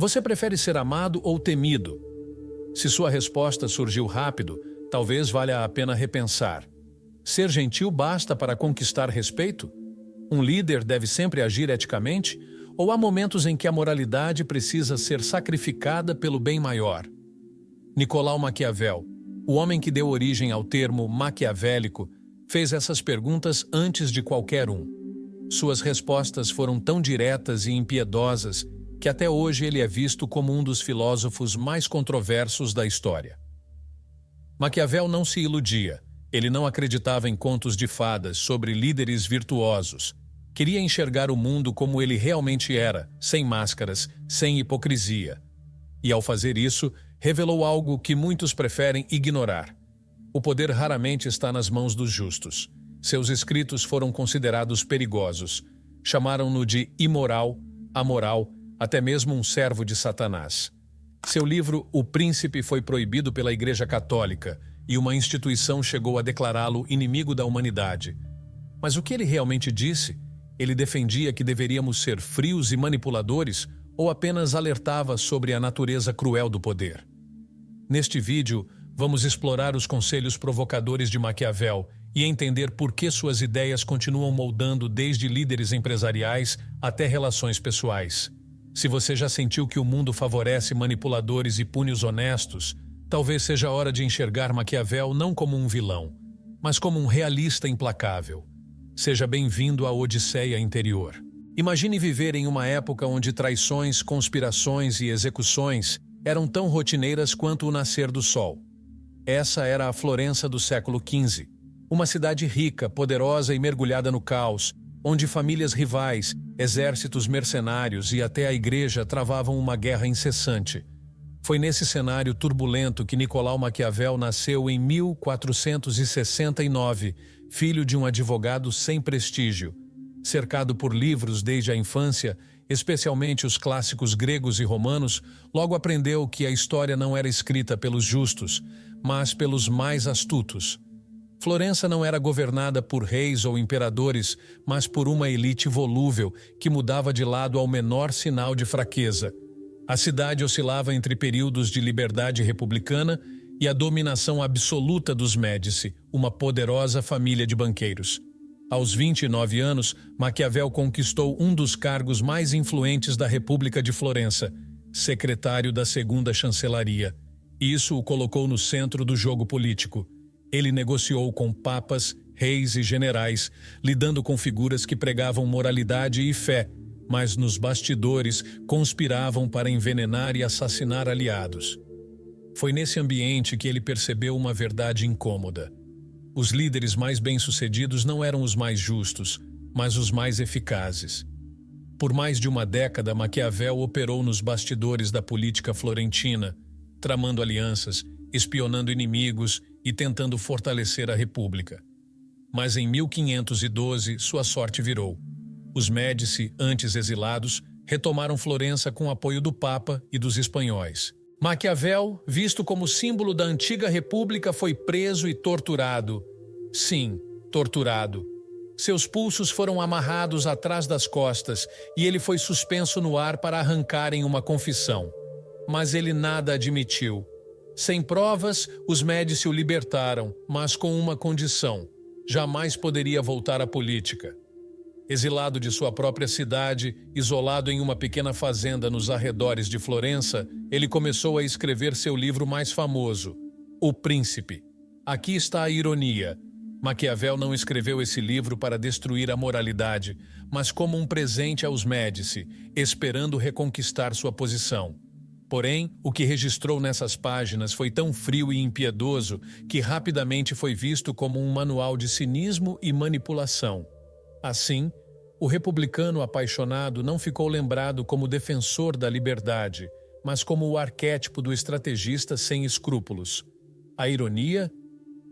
Você prefere ser amado ou temido? Se sua resposta surgiu rápido, talvez valha a pena repensar. Ser gentil basta para conquistar respeito? Um líder deve sempre agir eticamente? Ou há momentos em que a moralidade precisa ser sacrificada pelo bem maior? Nicolau Maquiavel, o homem que deu origem ao termo maquiavélico, fez essas perguntas antes de qualquer um. Suas respostas foram tão diretas e impiedosas que até hoje ele é visto como um dos filósofos mais controversos da história. Maquiavel não se iludia. Ele não acreditava em contos de fadas sobre líderes virtuosos. Queria enxergar o mundo como ele realmente era, sem máscaras, sem hipocrisia. E ao fazer isso, revelou algo que muitos preferem ignorar. O poder raramente está nas mãos dos justos. Seus escritos foram considerados perigosos. Chamaram-no de imoral, amoral, até mesmo um servo de Satanás. Seu livro O Príncipe foi proibido pela Igreja Católica e uma instituição chegou a declará-lo inimigo da humanidade. Mas o que ele realmente disse? Ele defendia que deveríamos ser frios e manipuladores ou apenas alertava sobre a natureza cruel do poder? Neste vídeo, vamos explorar os conselhos provocadores de Maquiavel e entender por que suas ideias continuam moldando desde líderes empresariais até relações pessoais. Se você já sentiu que o mundo favorece manipuladores e pune os honestos, talvez seja a hora de enxergar Maquiavel não como um vilão, mas como um realista implacável. Seja bem-vindo à Odisseia interior. Imagine viver em uma época onde traições, conspirações e execuções eram tão rotineiras quanto o nascer do sol. Essa era a Florença do século XV, uma cidade rica, poderosa e mergulhada no caos, onde famílias rivais, exércitos mercenários e até a igreja travavam uma guerra incessante. Foi nesse cenário turbulento que Nicolau Maquiavel nasceu em 1469, filho de um advogado sem prestígio. Cercado por livros desde a infância, especialmente os clássicos gregos e romanos, logo aprendeu que a história não era escrita pelos justos, mas pelos mais astutos. Florença não era governada por reis ou imperadores, mas por uma elite volúvel que mudava de lado ao menor sinal de fraqueza. A cidade oscilava entre períodos de liberdade republicana e a dominação absoluta dos Médici, uma poderosa família de banqueiros. Aos 29 anos, Maquiavel conquistou um dos cargos mais influentes da República de Florença, secretário da Segunda Chancelaria. Isso o colocou no centro do jogo político. Ele negociou com papas, reis e generais, lidando com figuras que pregavam moralidade e fé, mas nos bastidores conspiravam para envenenar e assassinar aliados. Foi nesse ambiente que ele percebeu uma verdade incômoda. Os líderes mais bem-sucedidos não eram os mais justos, mas os mais eficazes. Por mais de uma década, Maquiavel operou nos bastidores da política florentina, tramando alianças, espionando inimigos e tentando fortalecer a República. Mas em 1512, sua sorte virou. Os Médici, antes exilados, retomaram Florença com apoio do Papa e dos espanhóis. Maquiavel, visto como símbolo da antiga república, foi preso e torturado. Sim, torturado. Seus pulsos foram amarrados atrás das costas e ele foi suspenso no ar para arrancarem uma confissão. Mas ele nada admitiu. Sem provas, os Médici o libertaram, mas com uma condição: jamais poderia voltar à política. Exilado de sua própria cidade, isolado em uma pequena fazenda nos arredores de Florença, ele começou a escrever seu livro mais famoso, O Príncipe. Aqui está a ironia. Maquiavel não escreveu esse livro para destruir a moralidade, mas como um presente aos Médici, esperando reconquistar sua posição. Porém, o que registrou nessas páginas foi tão frio e impiedoso que rapidamente foi visto como um manual de cinismo e manipulação. Assim, o republicano apaixonado não ficou lembrado como defensor da liberdade, mas como o arquétipo do estrategista sem escrúpulos. A ironia?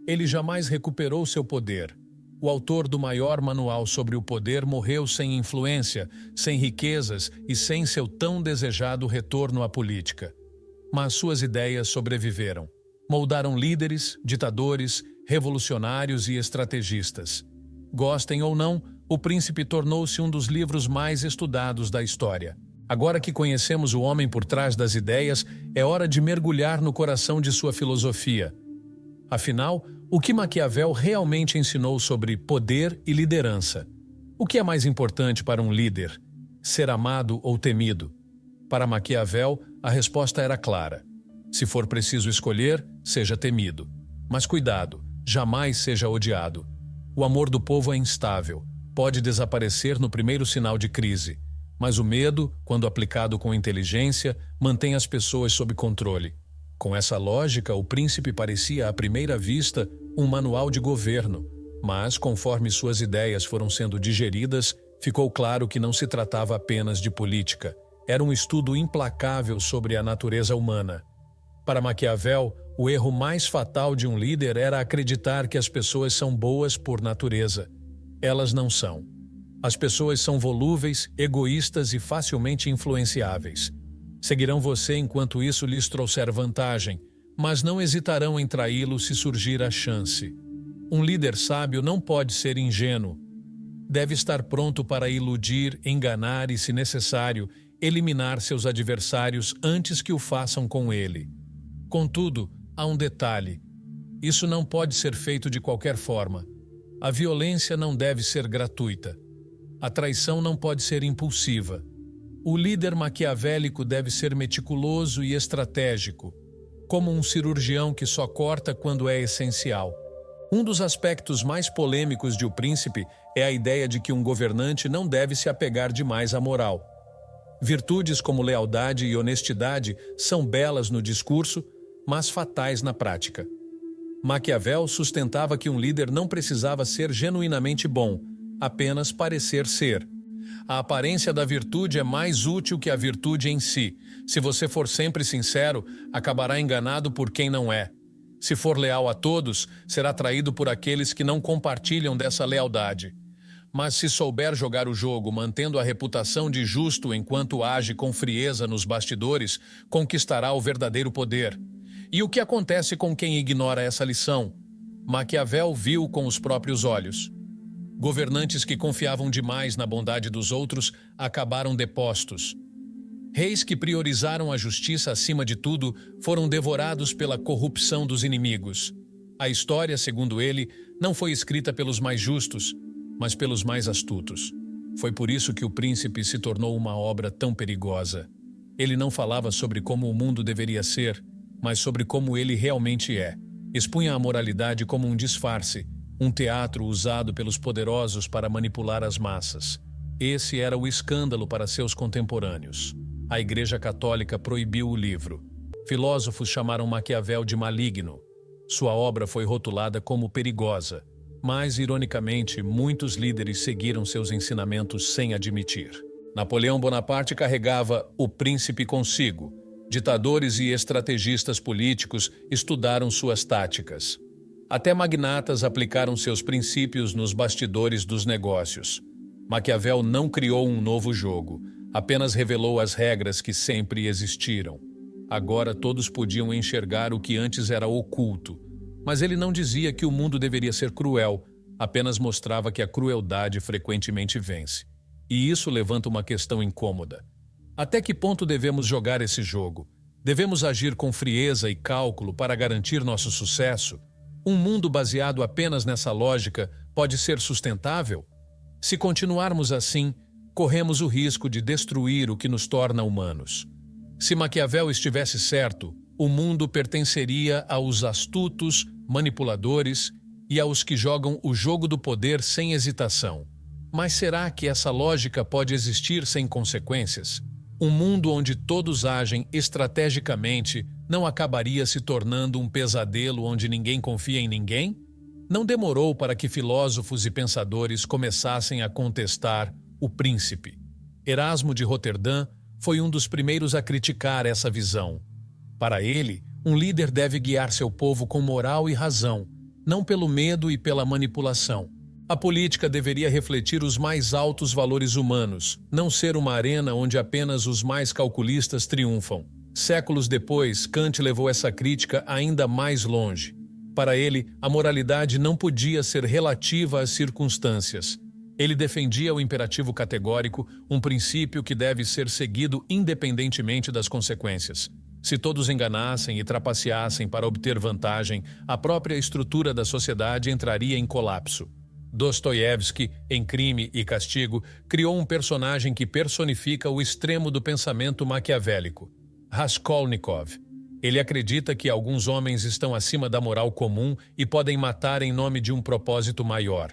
Ele jamais recuperou seu poder. O autor do maior manual sobre o poder morreu sem influência, sem riquezas e sem seu tão desejado retorno à política. Mas suas ideias sobreviveram. Moldaram líderes, ditadores, revolucionários e estrategistas. Gostem ou não, O Príncipe tornou-se um dos livros mais estudados da história. Agora que conhecemos o homem por trás das ideias, é hora de mergulhar no coração de sua filosofia. Afinal, o que Maquiavel realmente ensinou sobre poder e liderança? O que é mais importante para um líder? Ser amado ou temido? Para Maquiavel, a resposta era clara. Se for preciso escolher, seja temido. Mas cuidado, jamais seja odiado. O amor do povo é instável, pode desaparecer no primeiro sinal de crise. Mas o medo, quando aplicado com inteligência, mantém as pessoas sob controle. Com essa lógica, o príncipe parecia, à primeira vista, um manual de governo. Mas, conforme suas ideias foram sendo digeridas, ficou claro que não se tratava apenas de política. Era um estudo implacável sobre a natureza humana. Para Maquiavel, o erro mais fatal de um líder era acreditar que as pessoas são boas por natureza. Elas não são. As pessoas são volúveis, egoístas e facilmente influenciáveis. Seguirão você enquanto isso lhes trouxer vantagem, mas não hesitarão em traí-lo se surgir a chance. Um líder sábio não pode ser ingênuo. Deve estar pronto para iludir, enganar e, se necessário, eliminar seus adversários antes que o façam com ele. Contudo, há um detalhe. Isso não pode ser feito de qualquer forma. A violência não deve ser gratuita. A traição não pode ser impulsiva. O líder maquiavélico deve ser meticuloso e estratégico, como um cirurgião que só corta quando é essencial. Um dos aspectos mais polêmicos de O Príncipe é a ideia de que um governante não deve se apegar demais à moral. Virtudes como lealdade e honestidade são belas no discurso, mas fatais na prática. Maquiavel sustentava que um líder não precisava ser genuinamente bom, apenas parecer ser. A aparência da virtude é mais útil que a virtude em si. Se você for sempre sincero, acabará enganado por quem não é. Se for leal a todos, será traído por aqueles que não compartilham dessa lealdade. Mas se souber jogar o jogo, mantendo a reputação de justo enquanto age com frieza nos bastidores, conquistará o verdadeiro poder. E o que acontece com quem ignora essa lição? Maquiavel viu com os próprios olhos. Governantes que confiavam demais na bondade dos outros acabaram depostos. Reis que priorizaram a justiça acima de tudo foram devorados pela corrupção dos inimigos. A história, segundo ele, não foi escrita pelos mais justos, mas pelos mais astutos. Foi por isso que O Príncipe se tornou uma obra tão perigosa. Ele não falava sobre como o mundo deveria ser, mas sobre como ele realmente é. Expunha a moralidade como um disfarce, um teatro usado pelos poderosos para manipular as massas. Esse era o escândalo para seus contemporâneos. A Igreja Católica proibiu o livro. Filósofos chamaram Maquiavel de maligno. Sua obra foi rotulada como perigosa, mas, ironicamente, muitos líderes seguiram seus ensinamentos sem admitir. Napoleão Bonaparte carregava O Príncipe consigo. Ditadores e estrategistas políticos estudaram suas táticas. Até magnatas aplicaram seus princípios nos bastidores dos negócios. Maquiavel não criou um novo jogo, apenas revelou as regras que sempre existiram. Agora todos podiam enxergar o que antes era oculto, mas ele não dizia que o mundo deveria ser cruel, apenas mostrava que a crueldade frequentemente vence. E isso levanta uma questão incômoda. Até que ponto devemos jogar esse jogo? Devemos agir com frieza e cálculo para garantir nosso sucesso? Um mundo baseado apenas nessa lógica pode ser sustentável? Se continuarmos assim, corremos o risco de destruir o que nos torna humanos. Se Maquiavel estivesse certo, o mundo pertenceria aos astutos, manipuladores e aos que jogam o jogo do poder sem hesitação. Mas será que essa lógica pode existir sem consequências? Um mundo onde todos agem estrategicamente não acabaria se tornando um pesadelo onde ninguém confia em ninguém? Não demorou para que filósofos e pensadores começassem a contestar O Príncipe. Erasmo de Roterdã foi um dos primeiros a criticar essa visão. Para ele, um líder deve guiar seu povo com moral e razão, não pelo medo e pela manipulação. A política deveria refletir os mais altos valores humanos, não ser uma arena onde apenas os mais calculistas triunfam. Séculos depois, Kant levou essa crítica ainda mais longe. Para ele, a moralidade não podia ser relativa às circunstâncias. Ele defendia o imperativo categórico, um princípio que deve ser seguido independentemente das consequências. Se todos enganassem e trapaceassem para obter vantagem, a própria estrutura da sociedade entraria em colapso. Dostoiévski, em Crime e Castigo, criou um personagem que personifica o extremo do pensamento maquiavélico, Raskolnikov. Ele acredita que alguns homens estão acima da moral comum e podem matar em nome de um propósito maior.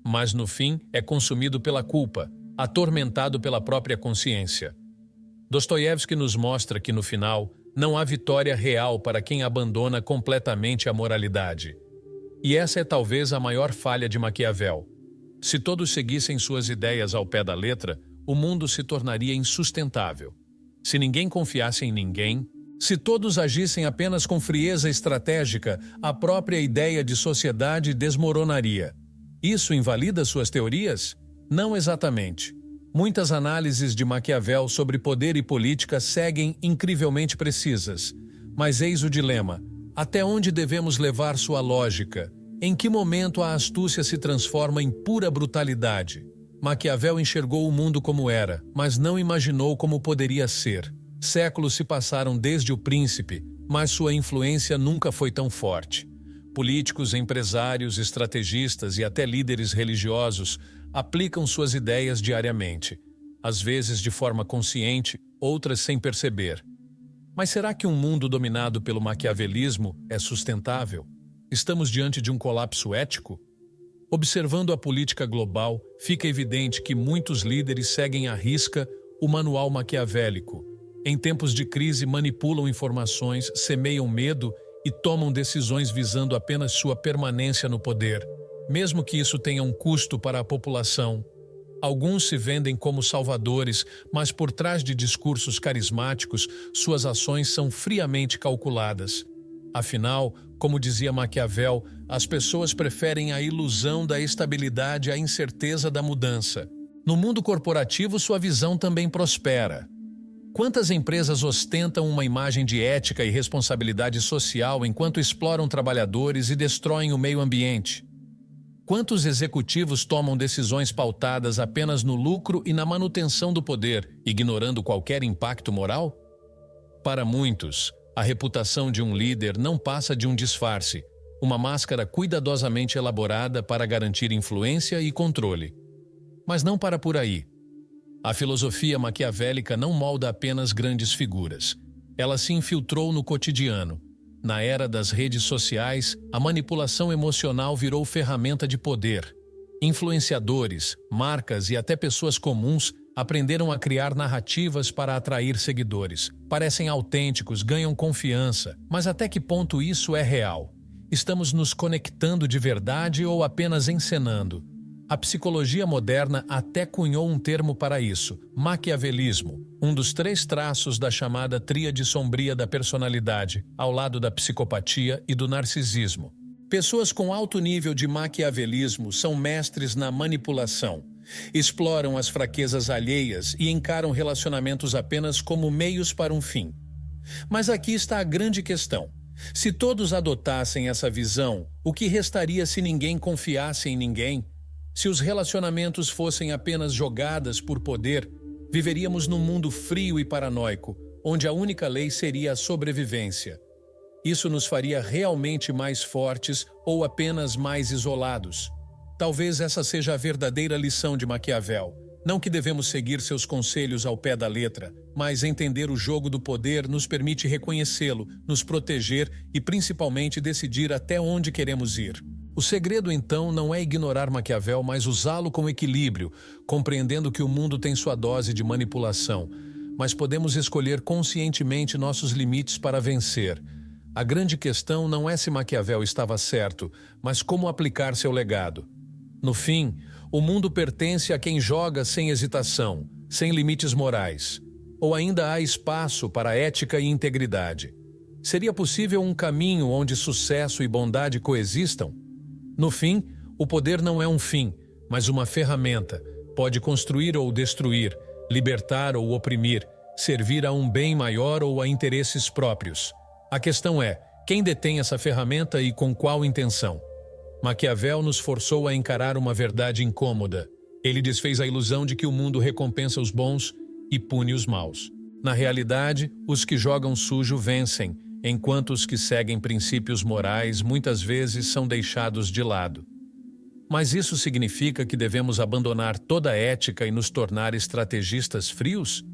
Mas no fim é consumido pela culpa, atormentado pela própria consciência. Dostoiévski nos mostra que no final não há vitória real para quem abandona completamente a moralidade. E essa é talvez a maior falha de Maquiavel. Se todos seguissem suas ideias ao pé da letra, o mundo se tornaria insustentável. Se ninguém confiasse em ninguém, se todos agissem apenas com frieza estratégica, a própria ideia de sociedade desmoronaria. Isso invalida suas teorias? Não exatamente. Muitas análises de Maquiavel sobre poder e política seguem incrivelmente precisas. Mas eis o dilema. Até onde devemos levar sua lógica? Em que momento a astúcia se transforma em pura brutalidade? Maquiavel enxergou o mundo como era, mas não imaginou como poderia ser. Séculos se passaram desde o Príncipe, mas sua influência nunca foi tão forte. Políticos, empresários, estrategistas e até líderes religiosos aplicam suas ideias diariamente, às vezes de forma consciente, outras sem perceber. Mas será que um mundo dominado pelo maquiavelismo é sustentável? Estamos diante de um colapso ético? Observando a política global, fica evidente que muitos líderes seguem à risca o manual maquiavélico. Em tempos de crise, manipulam informações, semeiam medo e tomam decisões visando apenas sua permanência no poder, mesmo que isso tenha um custo para a população. Alguns se vendem como salvadores, mas por trás de discursos carismáticos, suas ações são friamente calculadas. Afinal, como dizia Maquiavel, as pessoas preferem a ilusão da estabilidade à incerteza da mudança. No mundo corporativo, sua visão também prospera. Quantas empresas ostentam uma imagem de ética e responsabilidade social enquanto exploram trabalhadores e destroem o meio ambiente? Quantos executivos tomam decisões pautadas apenas no lucro e na manutenção do poder, ignorando qualquer impacto moral? Para muitos, a reputação de um líder não passa de um disfarce, uma máscara cuidadosamente elaborada para garantir influência e controle. Mas não para por aí. A filosofia maquiavélica não molda apenas grandes figuras. Ela se infiltrou no cotidiano. Na era das redes sociais, a manipulação emocional virou ferramenta de poder. Influenciadores, marcas e até pessoas comuns aprenderam a criar narrativas para atrair seguidores. Parecem autênticos, ganham confiança, mas até que ponto isso é real? Estamos nos conectando de verdade ou apenas encenando? A psicologia moderna até cunhou um termo para isso, maquiavelismo, um dos 3 traços da chamada tríade sombria da personalidade, ao lado da psicopatia e do narcisismo. Pessoas com alto nível de maquiavelismo são mestres na manipulação, exploram as fraquezas alheias e encaram relacionamentos apenas como meios para um fim. Mas aqui está a grande questão. Se todos adotassem essa visão, o que restaria se ninguém confiasse em ninguém? Se os relacionamentos fossem apenas jogadas por poder, viveríamos num mundo frio e paranoico, onde a única lei seria a sobrevivência. Isso nos faria realmente mais fortes ou apenas mais isolados? Talvez essa seja a verdadeira lição de Maquiavel. Não que devemos seguir seus conselhos ao pé da letra, mas entender o jogo do poder nos permite reconhecê-lo, nos proteger e principalmente decidir até onde queremos ir. O segredo, então, não é ignorar Maquiavel, mas usá-lo com equilíbrio, compreendendo que o mundo tem sua dose de manipulação, mas podemos escolher conscientemente nossos limites para vencer. A grande questão não é se Maquiavel estava certo, mas como aplicar seu legado. No fim, o mundo pertence a quem joga sem hesitação, sem limites morais. Ou ainda há espaço para ética e integridade? Seria possível um caminho onde sucesso e bondade coexistam? No fim, o poder não é um fim, mas uma ferramenta. Pode construir ou destruir, libertar ou oprimir, servir a um bem maior ou a interesses próprios. A questão é, quem detém essa ferramenta e com qual intenção? Maquiavel nos forçou a encarar uma verdade incômoda. Ele desfez a ilusão de que o mundo recompensa os bons e pune os maus. Na realidade, os que jogam sujo vencem, enquanto os que seguem princípios morais muitas vezes são deixados de lado. Mas isso significa que devemos abandonar toda a ética e nos tornar estrategistas frios?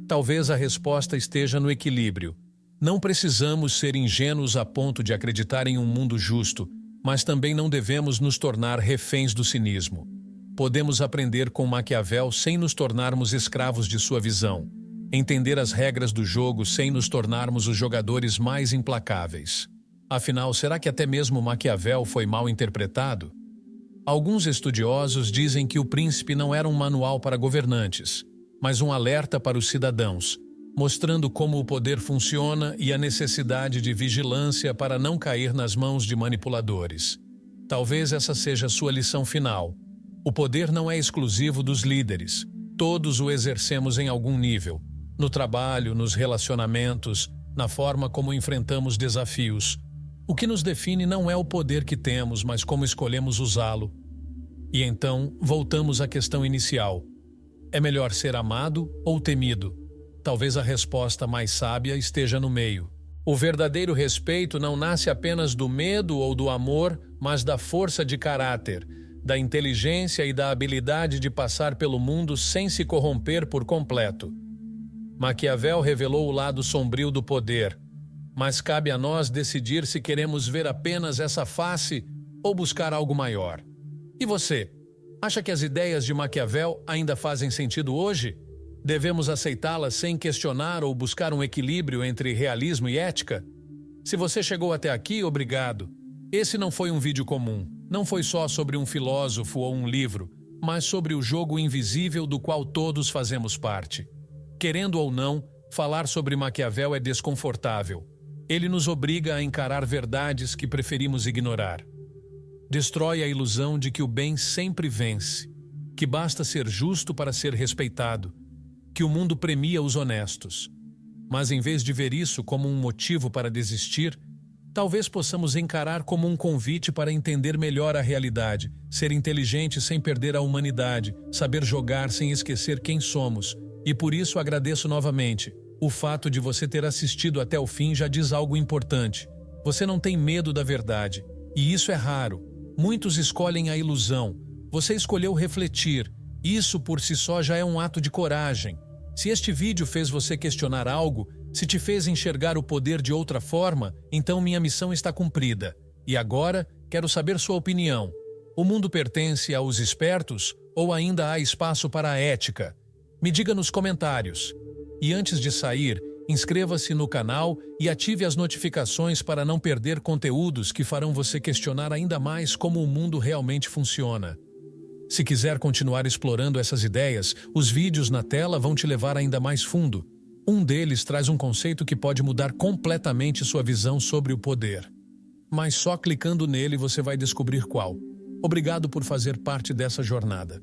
Talvez a resposta esteja no equilíbrio. Não precisamos ser ingênuos a ponto de acreditar em um mundo justo, mas também não devemos nos tornar reféns do cinismo. Podemos aprender com Maquiavel sem nos tornarmos escravos de sua visão. Entender as regras do jogo sem nos tornarmos os jogadores mais implacáveis. Afinal, será que até mesmo Maquiavel foi mal interpretado? Alguns estudiosos dizem que O Príncipe não era um manual para governantes, mas um alerta para os cidadãos, mostrando como o poder funciona e a necessidade de vigilância para não cair nas mãos de manipuladores. Talvez essa seja a sua lição final. O poder não é exclusivo dos líderes. Todos o exercemos em algum nível. No trabalho, nos relacionamentos, na forma como enfrentamos desafios. O que nos define não é o poder que temos, mas como escolhemos usá-lo. E então, voltamos à questão inicial. É melhor ser amado ou temido? Talvez a resposta mais sábia esteja no meio. O verdadeiro respeito não nasce apenas do medo ou do amor, mas da força de caráter, da inteligência e da habilidade de passar pelo mundo sem se corromper por completo. Maquiavel revelou o lado sombrio do poder, mas cabe a nós decidir se queremos ver apenas essa face ou buscar algo maior. E você? Acha que as ideias de Maquiavel ainda fazem sentido hoje? Devemos aceitá-las sem questionar ou buscar um equilíbrio entre realismo e ética? Se você chegou até aqui, obrigado. Esse não foi um vídeo comum. Não foi só sobre um filósofo ou um livro, mas sobre o jogo invisível do qual todos fazemos parte. Querendo ou não, falar sobre Maquiavel é desconfortável. Ele nos obriga a encarar verdades que preferimos ignorar. Destrói a ilusão de que o bem sempre vence, que basta ser justo para ser respeitado, que o mundo premia os honestos. Mas em vez de ver isso como um motivo para desistir, talvez possamos encarar como um convite para entender melhor a realidade, ser inteligente sem perder a humanidade, saber jogar sem esquecer quem somos. E por isso agradeço novamente. O fato de você ter assistido até o fim já diz algo importante. Você não tem medo da verdade. E isso é raro. Muitos escolhem a ilusão. Você escolheu refletir. Isso por si só já é um ato de coragem. Se este vídeo fez você questionar algo, se te fez enxergar o poder de outra forma, então minha missão está cumprida. E agora, quero saber sua opinião. O mundo pertence aos espertos ou ainda há espaço para a ética? Me diga nos comentários. E antes de sair, inscreva-se no canal e ative as notificações para não perder conteúdos que farão você questionar ainda mais como o mundo realmente funciona. Se quiser continuar explorando essas ideias, os vídeos na tela vão te levar ainda mais fundo. Um deles traz um conceito que pode mudar completamente sua visão sobre o poder. Mas só clicando nele você vai descobrir qual. Obrigado por fazer parte dessa jornada.